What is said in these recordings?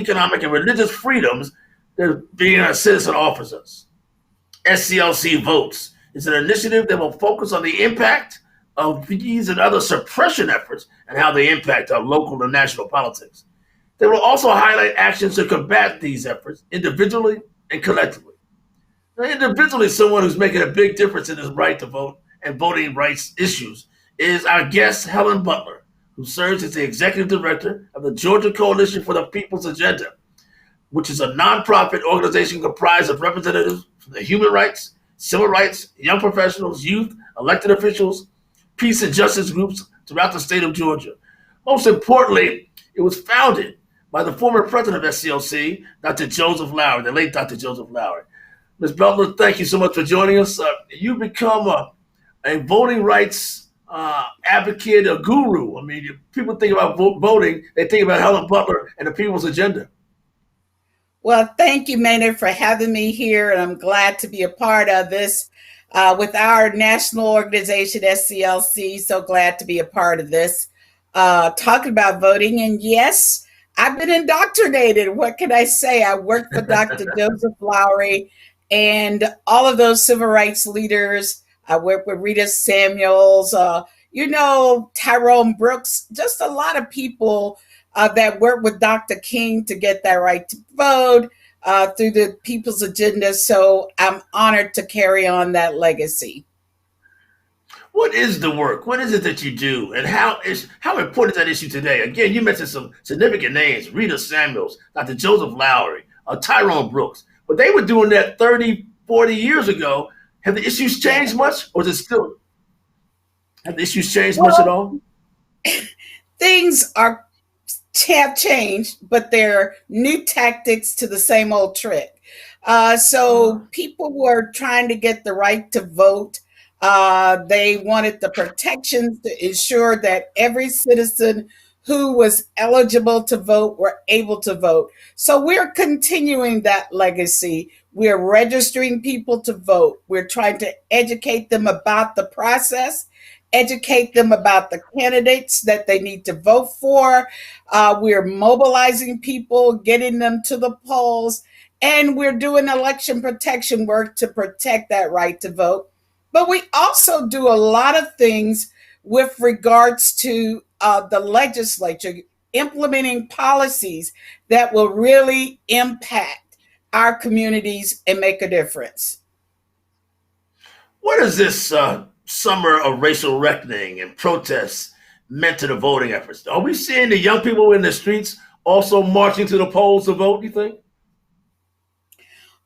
economic, and religious freedoms that being our citizen offers us. SCLC Votes is an initiative that will focus on the impact of these and other suppression efforts and how they impact our local and national politics. They will also highlight actions to combat these efforts individually and collectively. Now, individually, someone who's making a big difference in his right to vote and voting rights issues is our guest, Helen Butler, who serves as the executive director of the Georgia Coalition for the People's Agenda, which is a nonprofit organization comprised of representatives from the human rights, civil rights, young professionals, youth, elected officials, peace and justice groups throughout the state of Georgia. Most importantly, it was founded by the former president of SCLC, Dr. Joseph Lowery, the late Dr. Joseph Lowery. Ms. Butler, thank you so much for joining us. You become a voting rights advocate, a guru. I mean, people think about voting, they think about Helen Butler and the People's Agenda. Well, thank you, Maynard, for having me here, and I'm glad to be a part of this with our national organization, SCLC. So glad to be a part of this, talking about voting. And yes, I've been indoctrinated. What can I say? I worked for Dr. Joseph Lowery and all of those civil rights leaders. I worked with Rita Samuels, Tyrone Brooks, just a lot of people that worked with Dr. King to get that right to vote through the People's Agenda. So I'm honored to carry on that legacy. What is the work? What is it that you do? And how important is that issue today? Again, you mentioned some significant names, Rita Samuels, Dr. Joseph Lowery, Tyrone Brooks. But they were doing that 30, 40 years ago. Have the issues changed much? Or is it still, have the issues changed much at all? Things have changed, but they're new tactics to the same old trick. So people were trying to get the right to vote. They wanted the protections to ensure that every citizen who was eligible to vote were able to vote. So we're continuing that legacy. We're registering people to vote. We're trying to educate them about the process, educate them about the candidates that they need to vote for. We're mobilizing people, getting them to the polls, and we're doing election protection work to protect that right to vote. But we also do a lot of things with regards to the legislature, implementing policies that will really impact our communities and make a difference. What is this summer of racial reckoning and protests meant to the voting efforts? Are we seeing the young people in the streets also marching to the polls to vote, you think?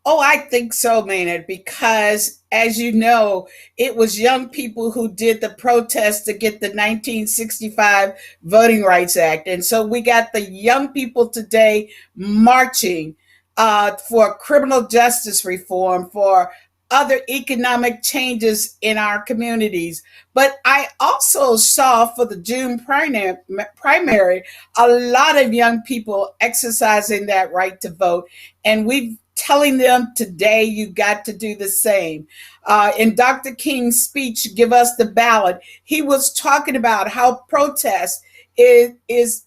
Oh, I think so, Maynard, because as you know, it was young people who did the protest to get the 1965 Voting Rights Act. And so we got the young people today marching for criminal justice reform, for other economic changes in our communities. But I also saw for the June primary a lot of young people exercising that right to vote. And we've telling them today, you got to do the same. In Dr. King's speech, Give Us the Ballot, he was talking about how protest is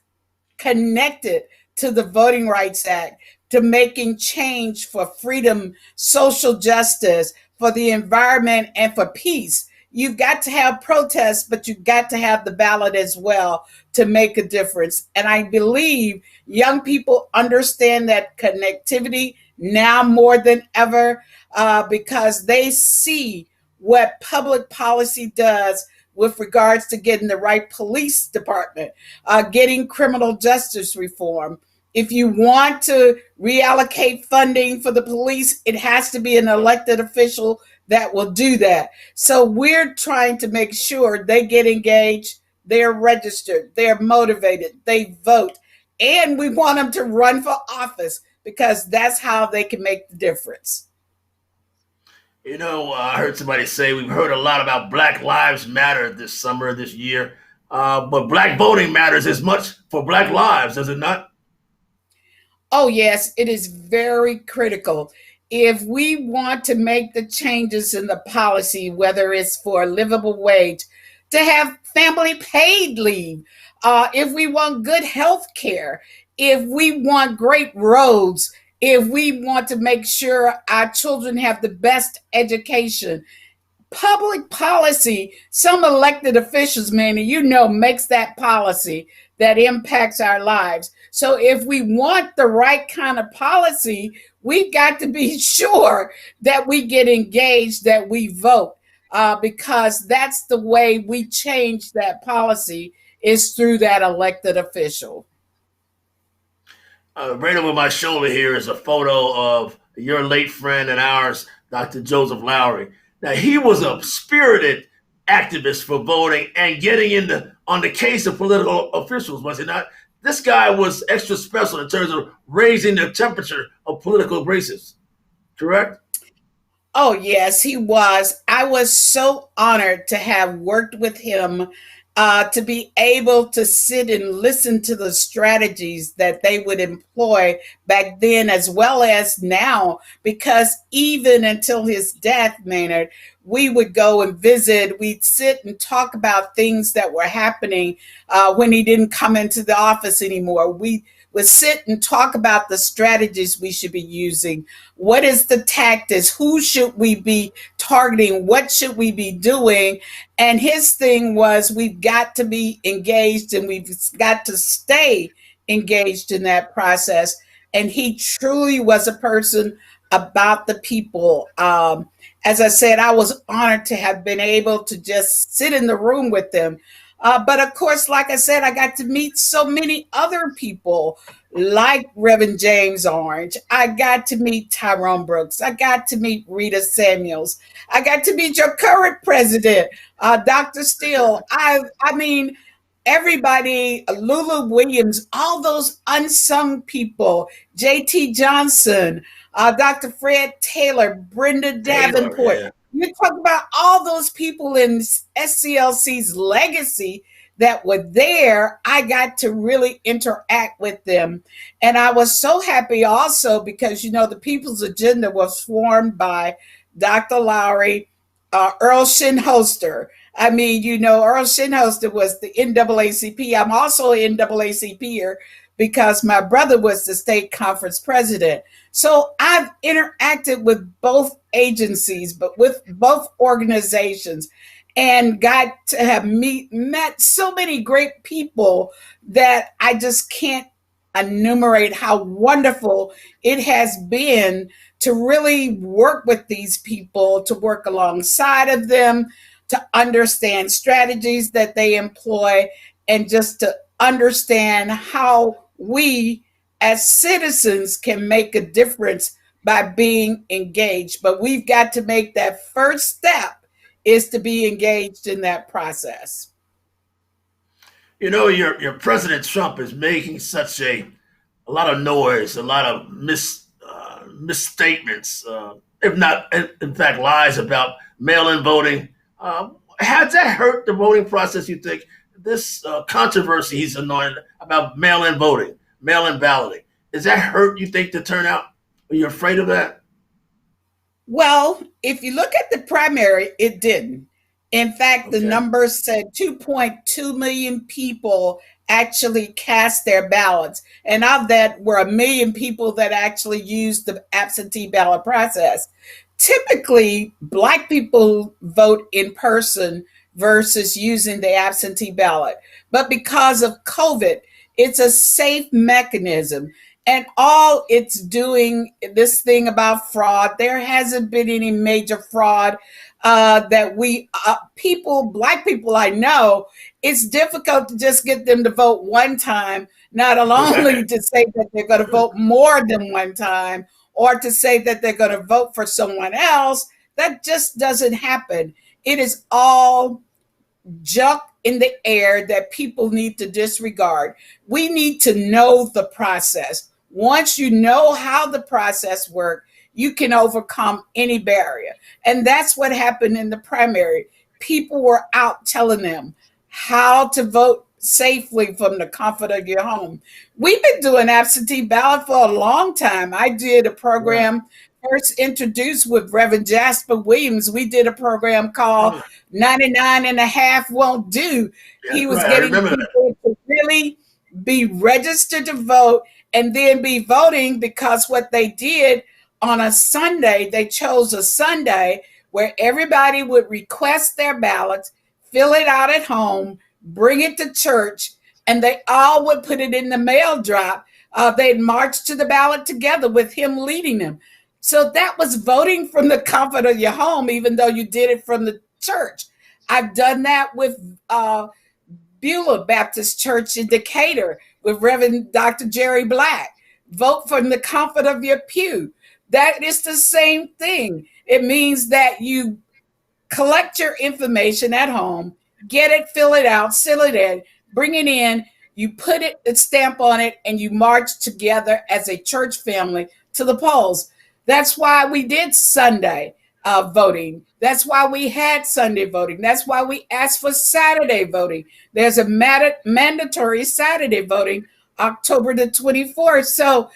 connected to the Voting Rights Act, to making change for freedom, social justice, for the environment, and for peace. You've got to have protests, but you've got to have the ballot as well to make a difference. And I believe young people understand that connectivity now more than ever because they see what public policy does with regards to getting the right police department, getting criminal justice reform. If you want to reallocate funding for the police, it has to be an elected official that will do that. So we're trying to make sure they get engaged, they're registered, they're motivated, they vote, and we want them to run for office because that's how they can make the difference. I heard somebody say we've heard a lot about Black Lives Matter this summer, this year, but Black voting matters as much for Black lives, does it not? Oh, yes, it is very critical. If we want to make the changes in the policy, whether it's for a livable wage, to have family paid leave, if we want good health care, if we want great roads, if we want to make sure our children have the best education, public policy, some elected officials, man, and makes that policy that impacts our lives. So if we want the right kind of policy, we've got to be sure that we get engaged, that we vote, because that's the way we change that policy is through that elected official. Right over my shoulder here is a photo of your late friend and ours, Dr. Joseph Lowry. Now, he was a spirited activist for voting and getting on the case of political officials, was he not? This guy was extra special in terms of raising the temperature of political races, correct? Oh, yes, he was. I was so honored to have worked with him, to be able to sit and listen to the strategies that they would employ back then as well as now. Because even until his death, Maynard, we would go and visit, we'd sit and talk about things that were happening when he didn't come into the office anymore. We would sit and talk about the strategies we should be using. What is the tactics? Who should we be targeting? What should we be doing? And his thing was, we've got to be engaged and we've got to stay engaged in that process. And he truly was a person about the people. As I said, I was honored to have been able to just sit in the room with them. But of course, like I said, I got to meet so many other people like Reverend James Orange. I got to meet Tyrone Brooks. I got to meet Rita Samuels. I got to meet your current president, Dr. Steele. I mean, everybody, Lulu Williams, all those unsung people, JT Johnson, Dr. Fred Taylor, Brenda Taylor, Davenport. yeah. You talk about all those people in SCLC's legacy that were there. I got to really interact with them. And I was so happy also because, the People's Agenda was formed by Dr. Lowry, Earl Shinholster. I mean, Earl Shinholster was the NAACP. I'm also an NAACPer because my brother was the state conference president. So I've interacted with both agencies, but with both organizations, and got to have met so many great people that I just can't enumerate how wonderful it has been to really work with these people, to work alongside of them, to understand strategies that they employ, and just to understand how we as citizens can make a difference by being engaged. But we've got to make that first step is to be engaged in that process. Your President Trump is making such a lot of noise, a lot of misstatements, if not, in fact, lies about mail-in voting. Has that hurt the voting process, you think? This controversy he's anointed about mail-in voting, mail-in balloting, does that hurt, you think, the turnout? Are you afraid of that? Well, if you look at the primary, it didn't. In fact, the Okay. numbers said 2.2 million people actually cast their ballots. And of that were a million people that actually used the absentee ballot process. Typically, Black people vote in person versus using the absentee ballot. But because of COVID, it's a safe mechanism. And all it's doing, this thing about fraud, there hasn't been any major fraud that Black people I know, it's difficult to just get them to vote one time, not only Right. to say that they're going to vote more than one time or to say that they're going to vote for someone else. That just doesn't happen. It is all junk in the air that people need to disregard. We need to know the process. Once you know how the process works, you can overcome any barrier. And that's what happened in the primary. People were out telling them how to vote safely from the comfort of your home. We've been doing absentee ballot for a long time. I did a Right. program first introduced with Reverend Jasper Williams. We did a program called Oh, 99 and a half won't do. yeah, He was right. I getting remember that. people to really be registered to vote, and then be voting, because what they did on a Sunday, they chose a Sunday where everybody would request their ballots, fill it out at home, bring it to church, and they all would put it in the mail drop. They'd march to the ballot together with him leading them. So that was voting from the comfort of your home, even though you did it from the church. I've done that with Beulah Baptist Church in Decatur with Reverend Dr. Jerry Black. Vote from the comfort of your pew. That is the same thing. It means that you collect your information at home, get it, fill it out, seal it in, bring it in, you put it, a stamp on it, and you march together as a church family to the polls. That's why we did Sunday voting. That's why we had Sunday voting. That's why we asked for Saturday voting. There's a mandatory Saturday voting, October the 24th. So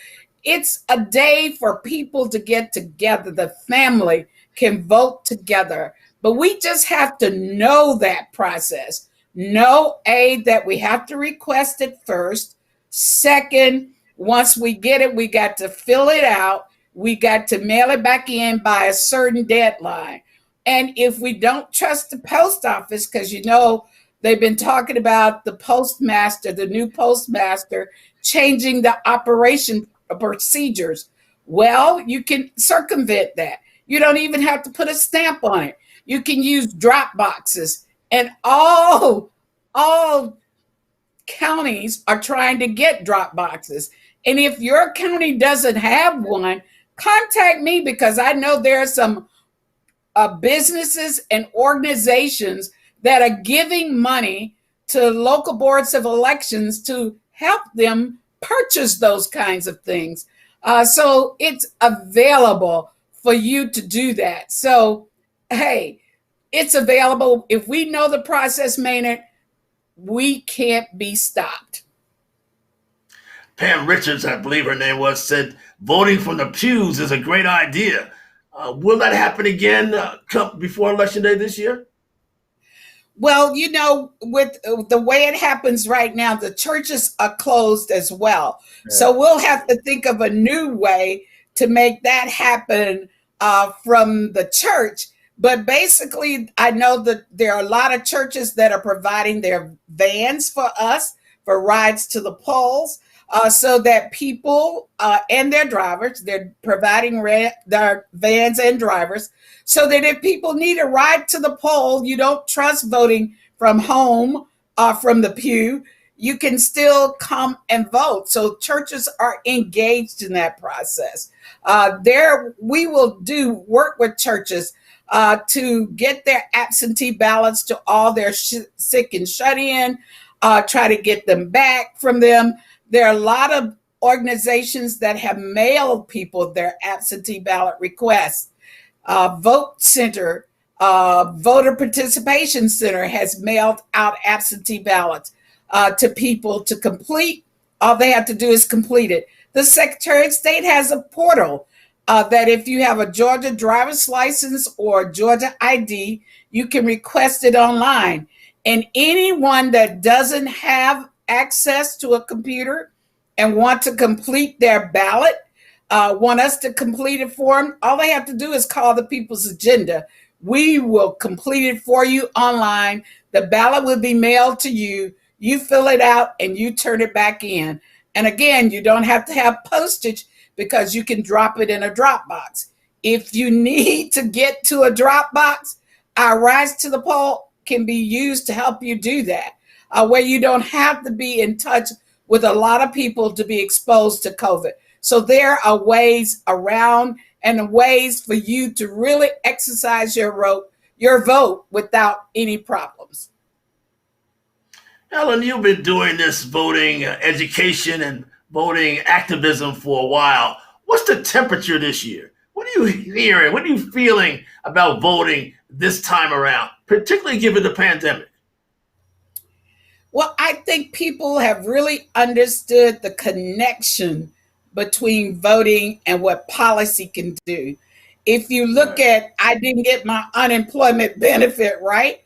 it's a day for people to get together. The family can vote together. But we just have to know that process. Know, A, that we have to request it first. Second, once we get it, we got to fill it out. We got to mail it back in by a certain deadline. And if we don't trust the post office, because they've been talking about the postmaster, the new postmaster, changing the operation procedures. Well, you can circumvent that. You don't even have to put a stamp on it. You can use drop boxes, and all counties are trying to get drop boxes. And if your county doesn't have one, contact me, because I know there are some businesses and organizations that are giving money to local boards of elections to help them purchase those kinds of things. So it's available for you to do that. So, hey, it's available. If we know the process, Maynard, we can't be stopped. Pam Richards, I believe her name was, said voting from the pews is a great idea. Will that happen again before Election Day this year? Well, with the way it happens right now, the churches are closed as well. Yeah. So we'll have to think of a new way to make that happen from the church. But basically, I know that there are a lot of churches that are providing their vans for us for rides to the polls, so that people and their drivers, they're providing their vans and drivers, so that if people need a ride to the poll, you don't trust voting from home or from the pew, you can still come and vote. So churches are engaged in that process. We will work with churches to get their absentee ballots to all their sick and shut in, try to get them back from them. There are a lot of organizations that have mailed people their absentee ballot requests. Vote Center, Voter Participation Center has mailed out absentee ballots to people to complete. All they have to do is complete it. The Secretary of State has a portal that if you have a Georgia driver's license or Georgia ID, you can request it online. And anyone that doesn't have access to a computer and want to complete their ballot, want us to complete it for them, all they have to do is call the People's Agenda. We will complete it for you online. The ballot will be mailed to you. You fill it out and you turn it back in. And again, you don't have to have postage because you can drop it in a drop box. If you need to get to a drop box, our Rise to the Poll can be used to help you do that, where you don't have to be in touch with a lot of people to be exposed to COVID. So there are ways around and ways for you to really exercise your vote without any problems. Helen, you've been doing this voting education and voting activism for a while. What's the temperature this year? What are you hearing? What are you feeling about voting this time around, particularly given the pandemic? Well, I think people have really understood the connection between voting and what policy can do. If you look at, I didn't get my unemployment benefit, right?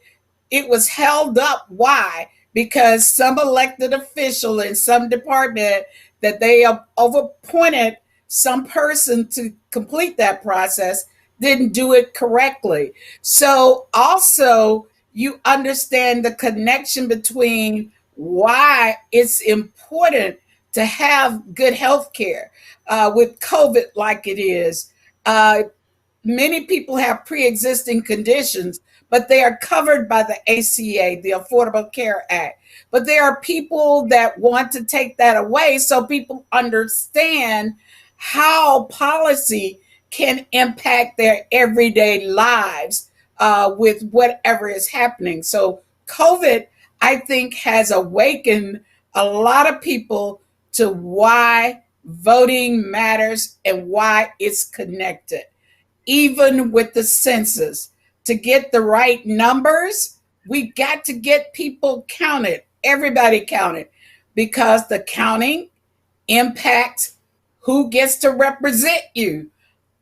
It was held up. Why? because some elected official in some department that they have appointed some person to complete that process didn't do it correctly. So also you understand the connection between why it's important to have good health care with COVID like it is. Uh, Many people have pre-existing conditions, but they are covered by the ACA, the Affordable Care Act. But there are people that want to take that away so people understand how policy can impact their everyday lives with whatever is happening. So COVID, I think, has awakened a lot of people to why voting matters and why it's connected. Even with the census, to get the right numbers, we got to get people counted, everybody counted, because the counting impacts who gets to represent you.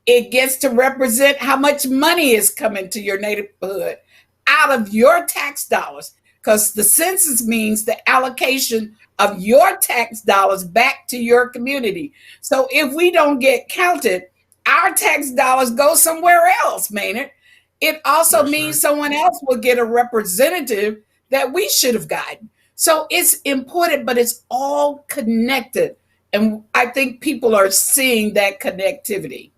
It gets to represent how much money is coming to your neighborhood out of your tax dollars, because the census means the allocation of your tax dollars back to your community. So if we don't get counted, our tax dollars go somewhere else, Maynard. It also That's means right. someone else will get a representative that we should have gotten. So it's important, but it's all connected. And I think people are seeing that connectivity.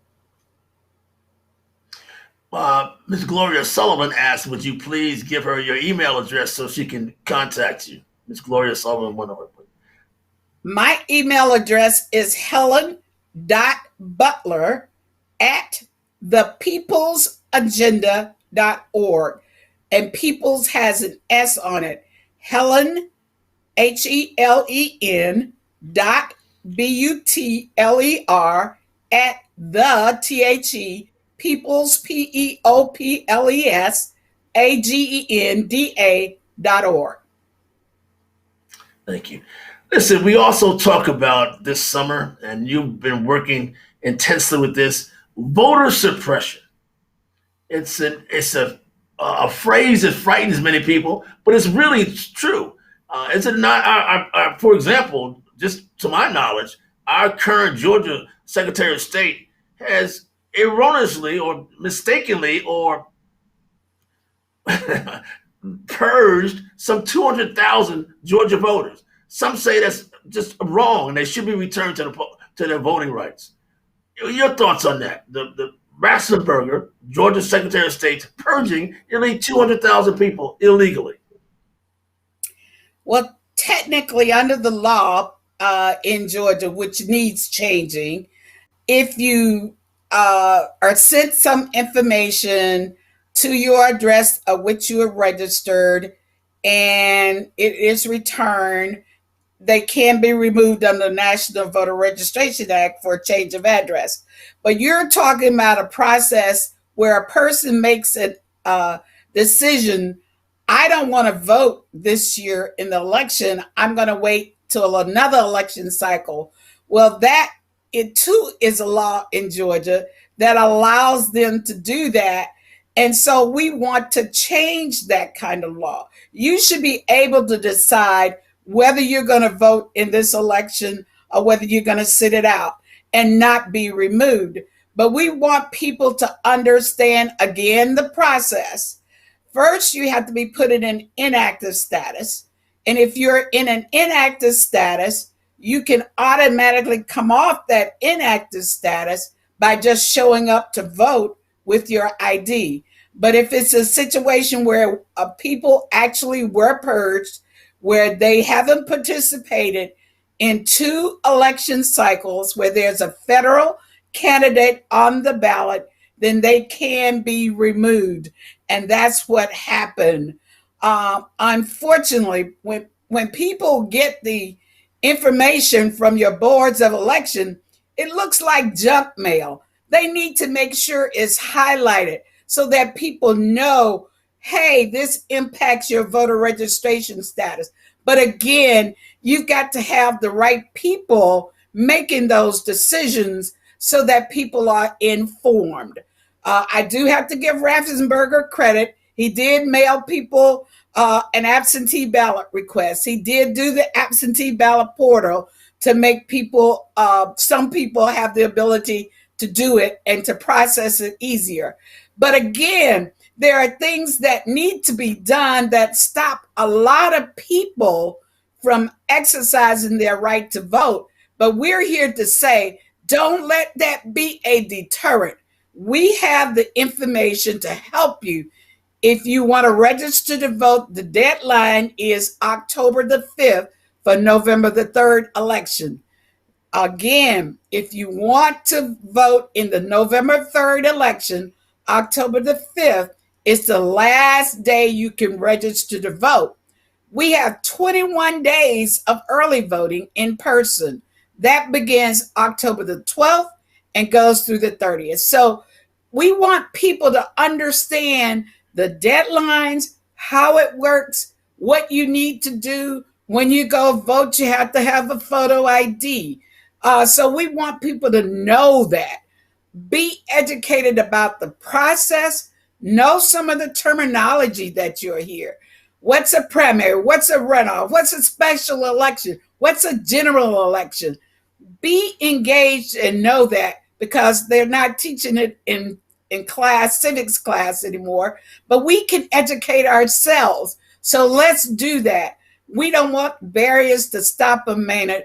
Ms. Gloria Sullivan asked, would you please give her your email address so she can contact you? Ms. Gloria Sullivan, one of her. My email address is helen.butler at thepeoplesagenda.org. And Peoples has an S on it. Helen, HELEN BUTLER at the Peoples PEOPLES Thank you. Listen, we also talk about this summer, and you've been working intensely with this voter suppression. It's a phrase that frightens many people, but it's really true. Is it not? For example, just to my knowledge, our current Georgia Secretary of State has erroneously or mistakenly or purged some 200,000 Georgia voters. Some say that's just wrong and they should be returned to their voting rights. Your thoughts on that? The Ratzenberger, Georgia Secretary of State, purging nearly 200,000 people illegally. Well, technically, under the law in Georgia, which needs changing, if you are sent some information to your address of which you have registered and it is returned, they can be removed under the National Voter Registration Act for a change of address. But you're talking about a process where a person makes a decision. I don't want to vote this year in the election. I'm going to wait till another election cycle. Well, that it too is a law in Georgia that allows them to do that. And so we want to change that kind of law. You should be able to decide whether you're going to vote in this election or whether you're going to sit it out and not be removed. But we want people to understand again the process. First, you have to be put in an inactive status. And if you're in an inactive status, you can automatically come off that inactive status by just showing up to vote with your ID. But if it's a situation where people actually were purged, where they haven't participated in two election cycles, where there's a federal candidate on the ballot, then they can be removed. And that's what happened. Unfortunately, when people get the information from your boards of election, it looks like junk mail. They need to make sure it's highlighted so that people know, hey, this impacts your voter registration status. But again, you've got to have the right people making those decisions so that people are informed. I do have to give Raffensperger credit. He did mail people an absentee ballot request. He did do the absentee ballot portal to make people, some people have the ability to do it and to process it easier. But again, there are things that need to be done that stop a lot of people from exercising their right to vote. But we're here to say, don't let that be a deterrent. We have the information to help you. If you want to register to vote, the deadline is October the 5th for November the 3rd election. Again, if you want to vote in the November 3rd election, October the 5th is the last day you can register to vote. We have 21 days of early voting in person. That begins October the 12th and goes through the 30th. So we want people to understand the deadlines, how it works, what you need to do. When you go vote, you have to have a photo ID. So we want people to know that. Be educated about the process. Know some of the terminology that you're here. What's a primary? What's a runoff? What's a special election? What's a general election? Be engaged and know that, because they're not teaching it in class, civics class anymore, but we can educate ourselves. So let's do that. We don't want barriers to stop them, Maynard.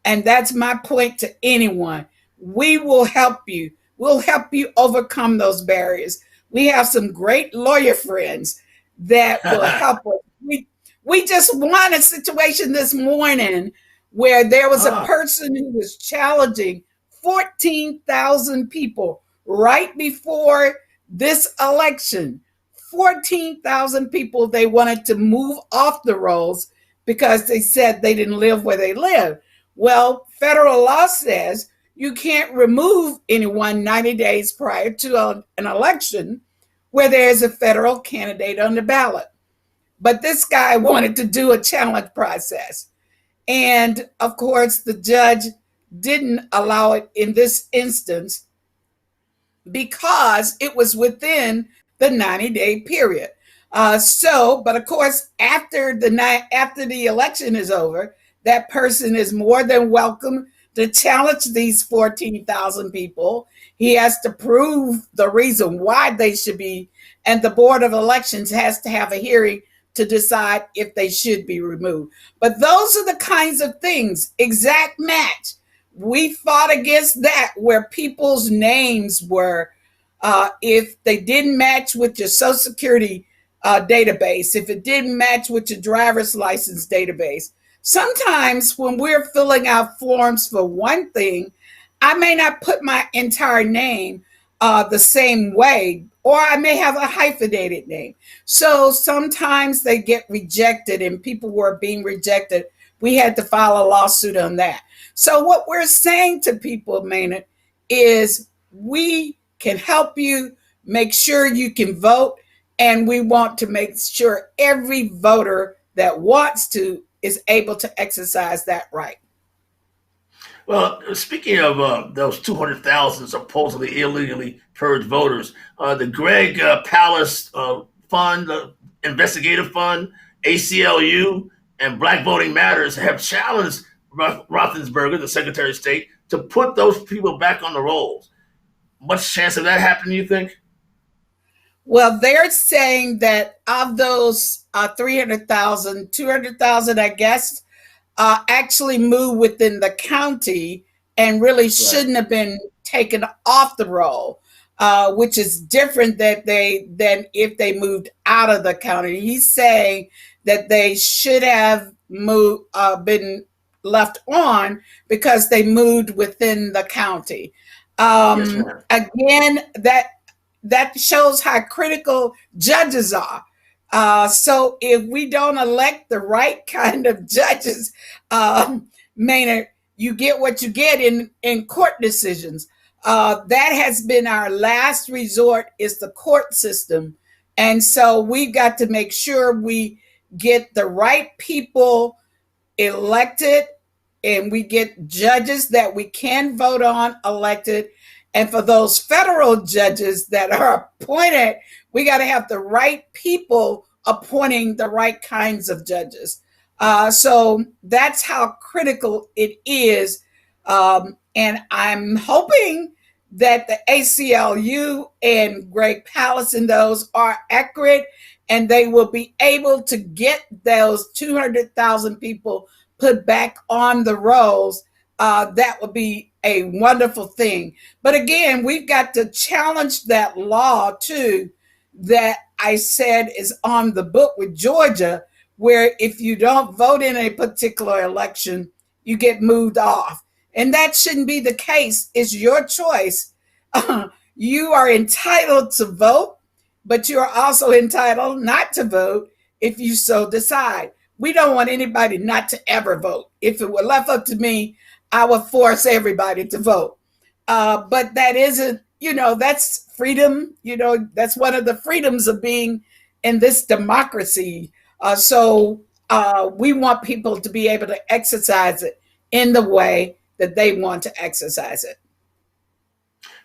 And that's my point to anyone. We will help you. We'll help you overcome those barriers. We have some great lawyer friends that will help us. We just won a situation this morning where there was a person who was challenging 14,000 people right before this election. 14,000 people they wanted to move off the rolls because they said they didn't live where they live. Well, federal law says you can't remove anyone 90 days prior to an election where there's a federal candidate on the ballot. But this guy wanted to do a challenge process. And of course, the judge didn't allow it in this instance because it was within the 90-day period. But of course, after the election is over, that person is more than welcome to challenge these 14,000 people. He has to prove the reason why they should be, and the Board of Elections has to have a hearing to decide if they should be removed. But those are the kinds of things, exact match. We fought against that, where people's names were, if they didn't match with your Social Security database, if it didn't match with your driver's license database. Sometimes when we're filling out forms for one thing, I may not put my entire name the same way, or I may have a hyphenated name. So sometimes they get rejected, and people were being rejected. We had to file a lawsuit on that. So what we're saying to people, Maynard, is we can help you make sure you can vote, and we want to make sure every voter that wants to is able to exercise that right. Well, speaking of those 200,000 supposedly illegally purged voters, the Greg Palace Fund, Investigative Fund, ACLU, and Black Voting Matters have challenged Roethlisberger, the Secretary of State, to put those people back on the rolls. Much chance of that happening, you think? Well, they're saying that of those 300,000, 200,000, I guess, actually moved within the county and really Right. shouldn't have been taken off the roll, which is different than if they moved out of the county. He's saying that they should have been left on because they moved within the county. Yes, ma'am. Again, that shows how critical judges are. So if we don't elect the right kind of judges, Maynard, you get what you get in court decisions. That has been our last resort, is the court system. And so we've got to make sure we get the right people elected, and we get judges that we can vote on elected. And for those federal judges that are appointed, we got to have the right people appointing the right kinds of judges. So that's how critical it is. And I'm hoping that the ACLU and Greg Palast and those are accurate, and they will be able to get those 200,000 people put back on the rolls. That would be a wonderful thing. But again, we've got to challenge that law too, that I said is on the book with Georgia, where if you don't vote in a particular election, you get moved off. And that shouldn't be the case. It's your choice. You are entitled to vote, but you are also entitled not to vote if you so decide. We don't want anybody not to ever vote. If it were left up to me, I would force everybody to vote. But that isn't, that's freedom. That's one of the freedoms of being in this democracy. So we want people to be able to exercise it in the way that they want to exercise it.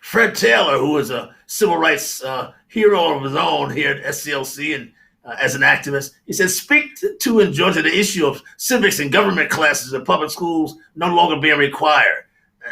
Fred Taylor, who is a civil rights hero of his own here at SCLC and as an activist, he says, speak to in Georgia the issue of civics and government classes in public schools no longer being required.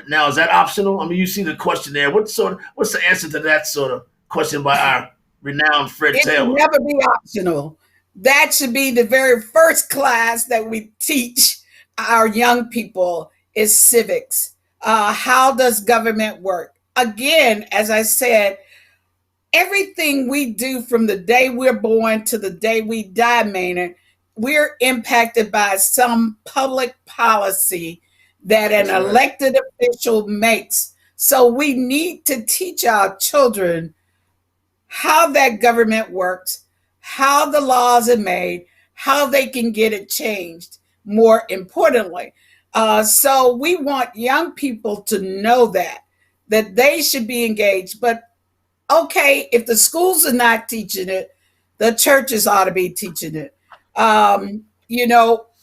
Now, is that optional? I mean, you see the question there. What's the answer to that sort of question by our renowned Fred Taylor? It should never be optional. That should be the very first class that we teach our young people is civics. How does government work? Again, as I said, everything we do from the day we're born to the day we die, Maynard, we're impacted by some public policy that an elected official makes. So we need to teach our children how that government works, how the laws are made, how they can get it changed, more importantly. So we want young people to know that they should be engaged. But okay, if the schools are not teaching it, the churches ought to be teaching it.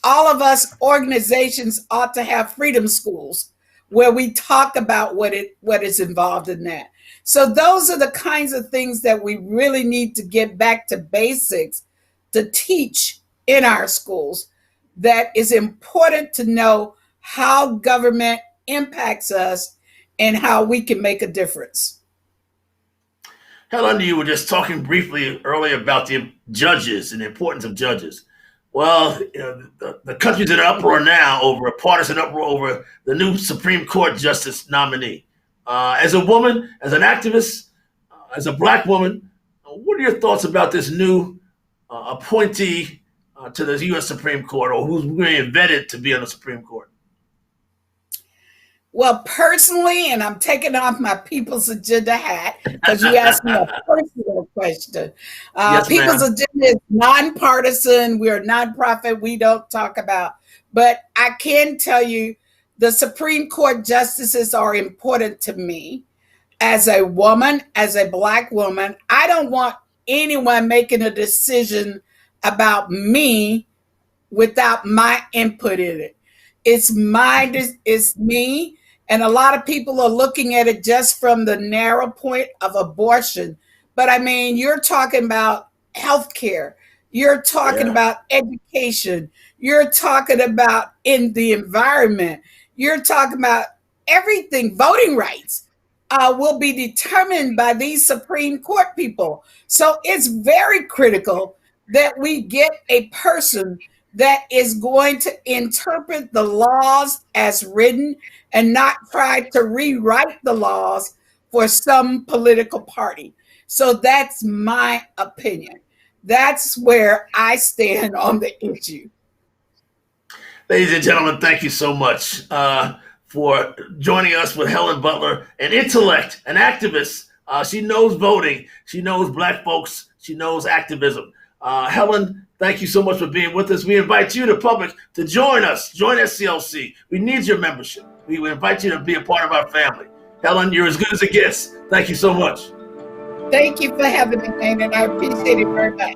All of us organizations ought to have freedom schools where we talk about what is involved in that. So those are the kinds of things that we really need to get back to basics to teach in our schools. That is important to know how government impacts us and how we can make a difference. Helen, you were just talking briefly earlier about the judges and the importance of judges. Well, the country's in an uproar now over a partisan uproar over the new Supreme Court justice nominee. As a woman, as an activist, as a Black woman, what are your thoughts about this new appointee to the U.S. Supreme Court, or who's being vetted to be on the Supreme Court? Well, personally, and I'm taking off my People's Agenda hat because you asked me a personal question. Yes, People's ma'am. Agenda is nonpartisan. We're a nonprofit. We don't talk about. But I can tell you the Supreme Court justices are important to me. As a woman, as a Black woman, I don't want anyone making a decision about me without my input in it. It's me. And a lot of people are looking at it just from the narrow point of abortion. But I mean, you're talking about healthcare. You're talking about education. You're talking about in the environment. You're talking about everything. Voting rights will be determined by these Supreme Court people. So it's very critical that we get a person that is going to interpret the laws as written and not try to rewrite the laws for some political party. So that's my opinion. That's where I stand on the issue. Ladies and gentlemen, thank you so much for joining us with Helen Butler, an intellect, an activist. She knows voting. She knows Black folks. She knows activism. Helen, thank you so much for being with us. We invite you, the public, to join us. Join SCLC. We need your membership. We invite you to be a part of our family. Helen, you're as good as it gets. Thank you so much. Thank you for having me, Wayne, and I appreciate it very much.